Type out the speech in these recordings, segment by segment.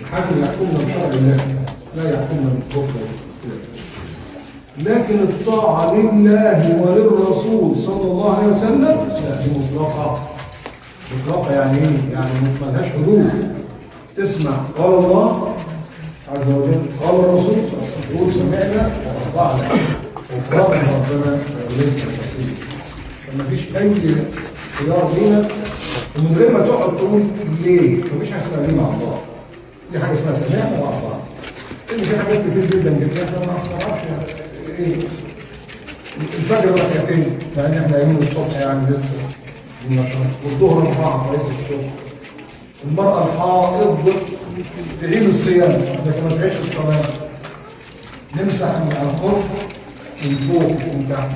الحاكم يحكمنا بشرع الله لا يحكمنا بالحكم. لكن الطاعة لله وللرسول صلى الله عليه وسلم لا دي مطلقة. مطلقة يعني ايه؟ يعني ملهاش حدود. تسمع قال الله عز وجل قال الرسول تقول سمعنا وأطعنا وفرضنا ربنا إليك المصير. فما فيش أي خيار لينا ومن غير ما تقعد تقول ليه؟ مفيش حاجة اسمها ليه مع الله. دي حاجة اسمها سمعنا وأطعنا. إن في حاجات كتير جدا جدا احنا ما نعرفش ايه الفجر ركعتين مع ان احنا قايمين الصبح يعني لسه النشاط والظهر 4 في عز الشغل. المرأة الحائض تعيد الصيام لكن ما تعيدش الصلاة. نمسح على الخف من فوق ومن تحت.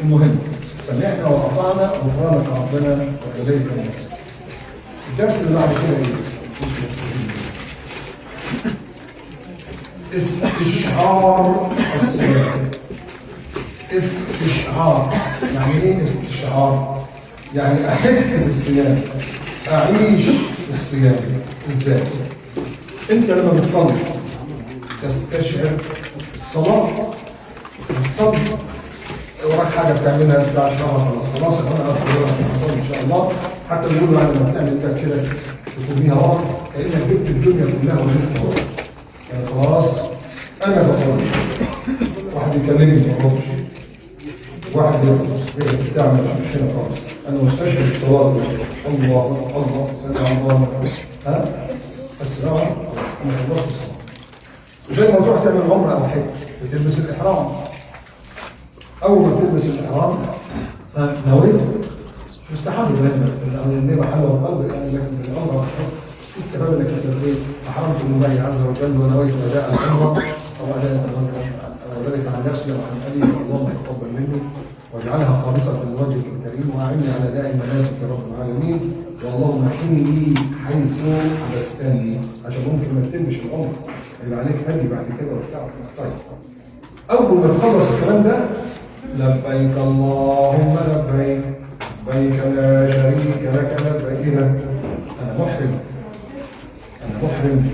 المهم سمعنا وأطعنا غفرانك ربنا وإليك المصير. الدرس اللي بعد كده ايه؟ استشعار الصيام. استشعار يعني ايه استشعار؟ يعني احس بالصيام، اعيش الصيام. ازاي؟ انت لما بتصلي تستشعر الصلاه. بتصلي وراك حاجه بتعملها بتاع شهر خلاص انا هصلي ان شاء الله. حتى بيقولوا يعني لما بتعمل ده كده تكونيها ورا كانك جبت الدنيا كلها ولفت ورا. يعني خلاص انا بصلي واحد يكلمني ما اردش، واحد بتعمل مش هنا خالص. انا مستشعر الصلاه الله سمع الله ها بس لا انا خلصت الصلاه. زي ما تروح تعمل عمره او حج بتلبس الاحرام. اول ما تلبس الاحرام نويت مستحب ان محل القلب يعني لكن العمره استفاد انك انت احرمت لله عز وجل ونويت اداء العمره او اداء ذلك عن نفسي وعن ابي اللهم تقبل مني واجعلها خالصه لوجهك الكريم واعني على اداء المناسك يا رب العالمين. واللهم حلني حيث حبستني عشان ممكن ما تتمش العمر يبقى عليك هدي بعد كده وبتاع. طيب اول ما تخلص الكلام ده لبيك اللهم لبيك لبيك لا شريك لك لبيك كده انا محرم.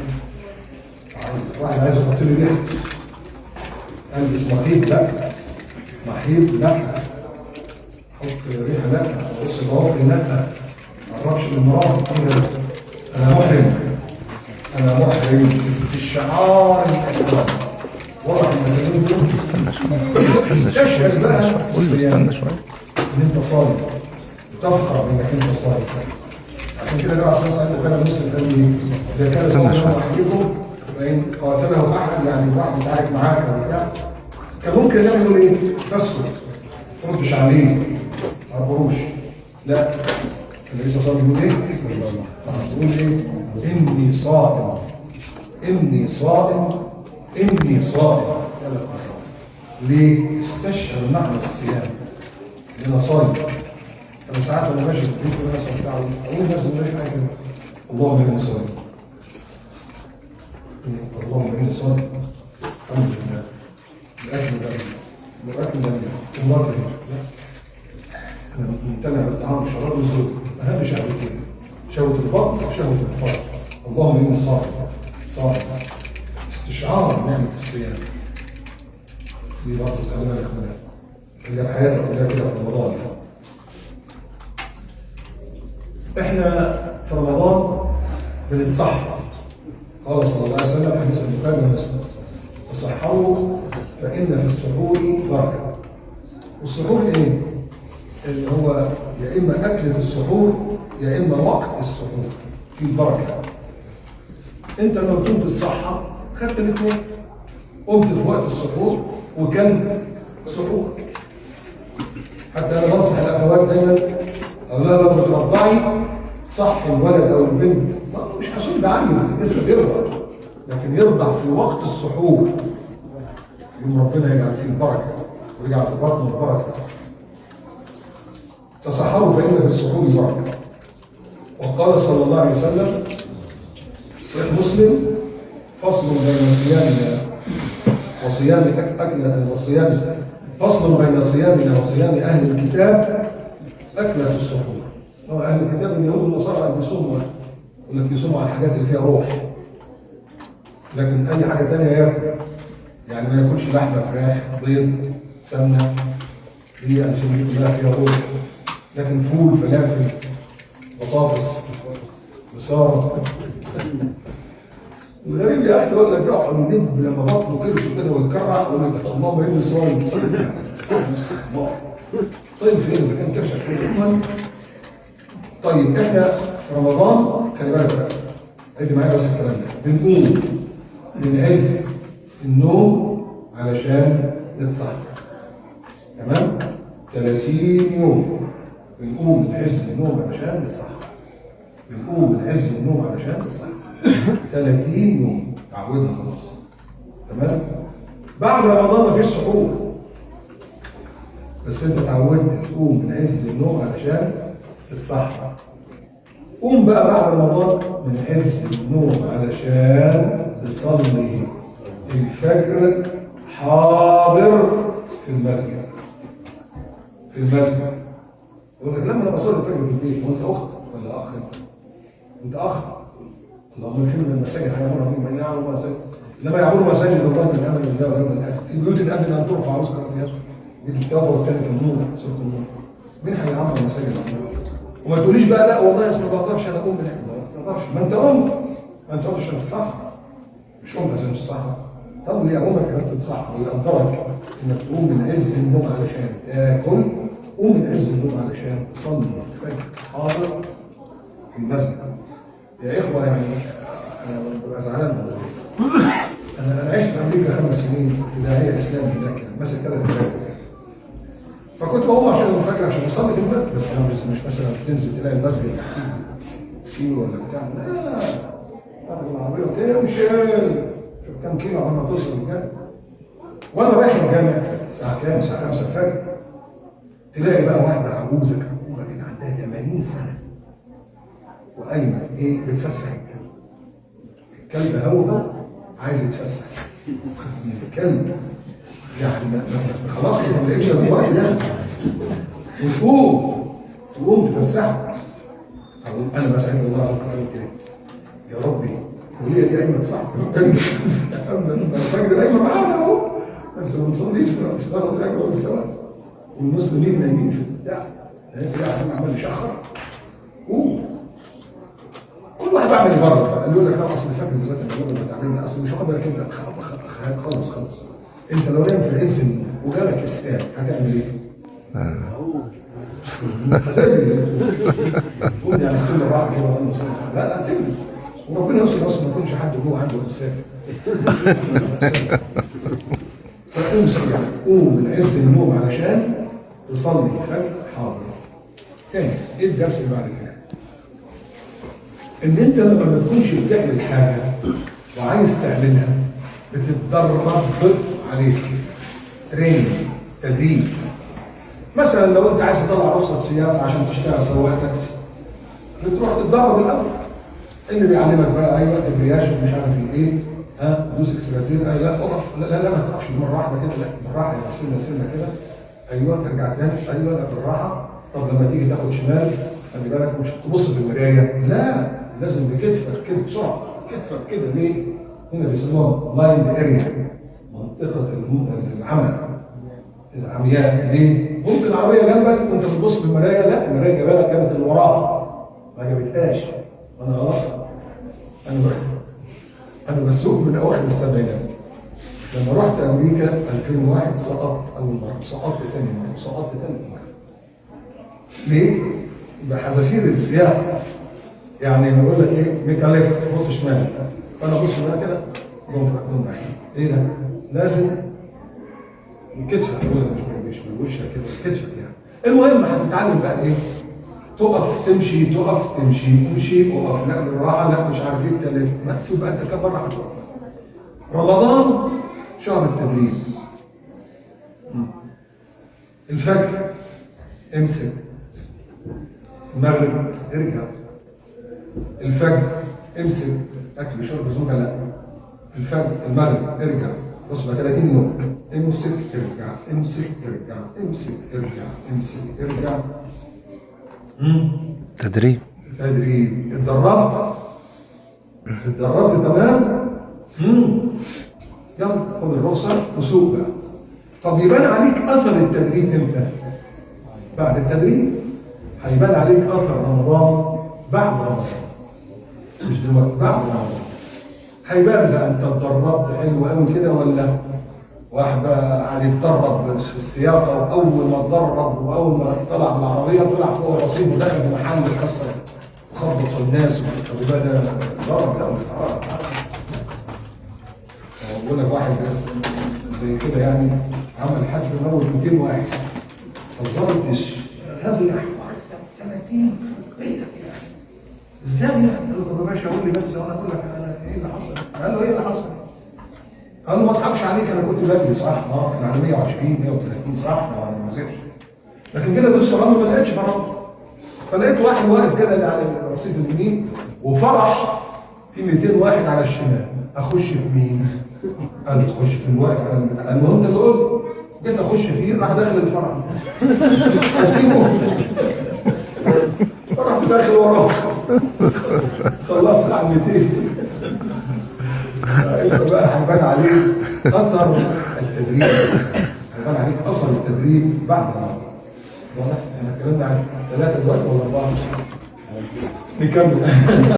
واحد عايز يحط لي ريحه البس محيط لا محيط لا حط ريحه لا بص ضوافري لا ما اقربش من المرافق انا محرم استشعار الاحرام. واضح المسائل دول استشعر بقى الصيام ان انت صايم وتفخر انك انت صايم. عشان كده النبي عليه الصلاه والسلام كان مسلم قال لي اذا كان صائما احدكم فان قاتله احد يعني واحد يتعارك معاك او بتاع كان ممكن يعمل ايه؟ تسكت ما تردش عليه ما تقولوش لا. النبي صلى الله عليه وسلم يقول ايه؟ اني صائم اني صائم اني صائم. ليه؟ استشعر معنى الصيام ان انا صايم. انا ساعات وانا ماشي في البيت والناس بتاع اقول لنفسي حاجه اللهم اني صايم اللهم اني صايم الحمد لله. الاكل ده الله انا ممتنع بالطعام والشراب والزوج اهم شهوتين شهوه البطن وشهوه الفرج. اللهم اني صائم استشعار نعمه الصيام دي برضه خلي بالك منها. هي حياتك كلها كده في رمضان. احنا في رمضان بنتصحى قال صلى الله عليه وسلم حديث البخاري ومسلم تصحروا فان في السحور بركه. والسحور ايه؟ اللي هو يا اما اكله السحور يا اما وقت السحور في بركه. انت لو قمت الصحه خدت الاثنين قمت في وقت السحور وكلت سحور. حتى انا بنصح الاخوات دايما اقول لها لما ترضعي صح الولد او البنت مش حسون بعين لسه بيرضع لكن يرضع في وقت السحور يوم ربنا يجعل فيه البركه ويجعل في بطنه البركه. تصحروا فإن في السحور بركه. وقال صلى الله عليه وسلم صحيح مسلم فصل بين صيامنا وصيام أكل وصيام فصل بين صيامنا وصيام أهل الكتاب أكلة السحور. أهل الكتاب اليهود والنصارى بيصوموا يقول لك يصوموا على الحاجات اللي فيها روح لكن اي حاجه ثانيه ياكل، يعني ما ياكلش لحمه، فراخ، بيض، سمنه، دي عشان دي كلها فيها غول. لكن فول، فلافل، بطاطس، بصاره. الغريب يا اخي يقول لك يقعد يدب لما بطنه كده ويتكرع ويقول لك اللهم اني صايم. صايم فين اذا كان كرشك كده؟ طيب احنا في رمضان خلي بالك بقى، عد معايا بس الكلام ده، بنقوم من عز النوم علشان نتصحى. تمام؟ 30 يوم بنقوم من عز النوم علشان نتصحى. بنقوم من عز النوم علشان نتصحى. 30 يوم تعودنا خلاص. تمام؟ بعد رمضان مفيش سحور. بس انت اتعودت تقوم من عز النوم علشان تتصحى. قوم بقى بعد رمضان من عز النوم علشان تصلي الفجر حاضر في المسجد. في المسجد. يقول لك لما انا بصلي الفجر في البيت، وانت اخت ولا اخ انت؟ انت اخ. اللهم فين من المساجد هيامرنا من يعمل مساجد. لما يعمروا مساجد الله من امن الله واليوم الاخر. البيوت قبل ان ترفع واذكر ربك دي في التوبه والثاني في النور، سوره النور. مين هيعمر مساجد الله؟ وما تقوليش بقى لا والله اصل ما بقدرش انا اقوم بالحكمه. ما تقدرش، ما انت قمت. ما انت قمت عشان الصح. مش قمت عشان الصح. طب ليه امك انك تتصحى ويقدرك انك تقوم من عز النوم علشان تاكل، قوم من عز النوم علشان تصلي الفجر حاضر في المسجد. يا اخوه يعني انا ببقى زعلان والله. انا عشت في امريكا 5 سنين هي اسلام هناك، يعني ماسك 3 مراكز يعني. فكنت بقوم عشان الفجر عشان اصلي في المسجد، بس انا مش مثلا تنزل تلاقي المسجد تحتيه كيلو ولا بتاع، لا تاخد العربيه وتمشي شوف كام كيلو عشان ما توصل الجامع. وانا رايح الجامع الساعه كام؟ الساعه 5 الفجر. تلاقي بقى واحده عجوزه كده عندها 80 سنه وقايمه ايه بتفسح الكلب. الكلب هو عايز يتفسح. الكلب يعني خلاص ما بقتش الوقت ده. تقوم تفسحها. انا بقى ساعتها الله عز وجل قلت يا ربي وهي دي قايمه صح. الفجر قايمه معانا اهو، بس ما بنصليش مش هناخد الاجر ولا الثواب. والمسلمين نايمين في البتاع ده عمال يشخر. كل واحد بيعمل يبرر بقى، اللي يقول لك لا اصل فاكر بالذات اللي بتعملها اصل مش واخد بالك انت خلص. انت لو نايم في عز النوم وجالك اسهال هتعمل ايه؟ هتجري. تقول يعني كل راحه كده وانا لا هتجري. وربنا يوصل اصلا ما يكونش حد جوه عنده امساك. فقوم يعني قوم من عز النوم علشان تصلي الفجر حاضر. تاني ايه الدرس اللي بعد كده؟ ان انت لما ما تكونش بتعمل حاجه وعايز تعملها بتتدرب عليك. تدريب. مثلا لو انت عايز تطلع رخصه سياقه عشان تشتغل سواق تاكسي، بتروح تتدرب الاول. اللي بيعلمك بقى ايوه دبرياج ومش عارف ايه، دوس اكسلاتير، لا اقف، لا ما تقفش مره واحده كده، لا بالراحه يعني سنه كده، ايوه ارجع تاني، ايوه لا بالراحه. طب لما تيجي تاخد شمال خلي بالك مش تبص في المرايه، لا لازم بكتفك كده بسرعه، كتفك كده ليه؟ هنا بيسموها مايند اريا، منطقه العمياء. ليه؟ ممكن العربيه جنبك وانت بتبص في المرايه، لا المرايه جابت اللي وراها ما جابتهاش. انا غلط. انا بسوق من اواخر السبعينات. لما رحت امريكا 2001 سقطت اول مره، سقطت ثاني مره، سقطت ثالث مره. ليه؟ بحذافير السياق. يعني بقول لك ايه؟ ميكا ليفت بص شمال، فانا ابص شمال كده جنب احسن. ايه ده؟ لازم كتفك مش بوشك كده، كتفك يعني. المهم هتتعلم بقى ايه؟ تقف تمشي، تقف تمشي، اقف، لا بالراحه، لا مش عارف ايه التالت، ما تشوف بقى انت كم مره هتقف. رمضان شهر التدريب. الفجر امسك، المغرب ارجع، الفجر امسك اكل وشرب زوجه، لا الفجر المغرب ارجع، بص بقى 30 يوم، امسك ارجع، امسك ارجع، امسك ارجع، امسك ارجع. تدريب. اتدربت تمام، يلا خد الرخصه وسوق بقى. طب يبان عليك اثر التدريب امتى؟ بعد التدريب. هيبان عليك اثر رمضان بعد رمضان، مش دلوقتي، بعد رمضان. هيبان بقى انت اتدربت حلو قوي كده، ولا واحد بقى قاعد يتدرب في السياقه، واول ما اتدرب واول ما طلع بالعربيه طلع فوق الرصيف ودخل المحل كسر وخبط في الناس. طب يبقى ده ضرب ده ولا بقول لك واحد زي كده يعني عمل حادثه موت 200 واحد، فالظابط مش غبي يا حوار 30 بيتك يعني ازاي يعني؟ قال له طب يا باشا قول لي بس وانا اقول لك انا ايه اللي حصل؟ قال له ايه اللي حصل؟ قال له ما اضحكش عليك انا كنت بجري صح، كان على 120 130 صح، ما نزلش، لكن كده دوست فرامل ما لقيتش فرامل، فلقيت واحد واقف كده اللي على الرصيف اليمين وفرح في 200 واحد على الشمال، اخش في مين؟ قال له تخش في الواقف على البتاع. قال له انت اللي قلت. جيت اخش فيه راح داخل الفرع اسيبه رحت داخل وراه خلصت على 200. انت بقى هيبان عليك اثر التدريب، هيبان عليك اثر التدريب بعد ما واضح. احنا اتكلمنا عن 3 دلوقتي ولا 4؟ نكمل.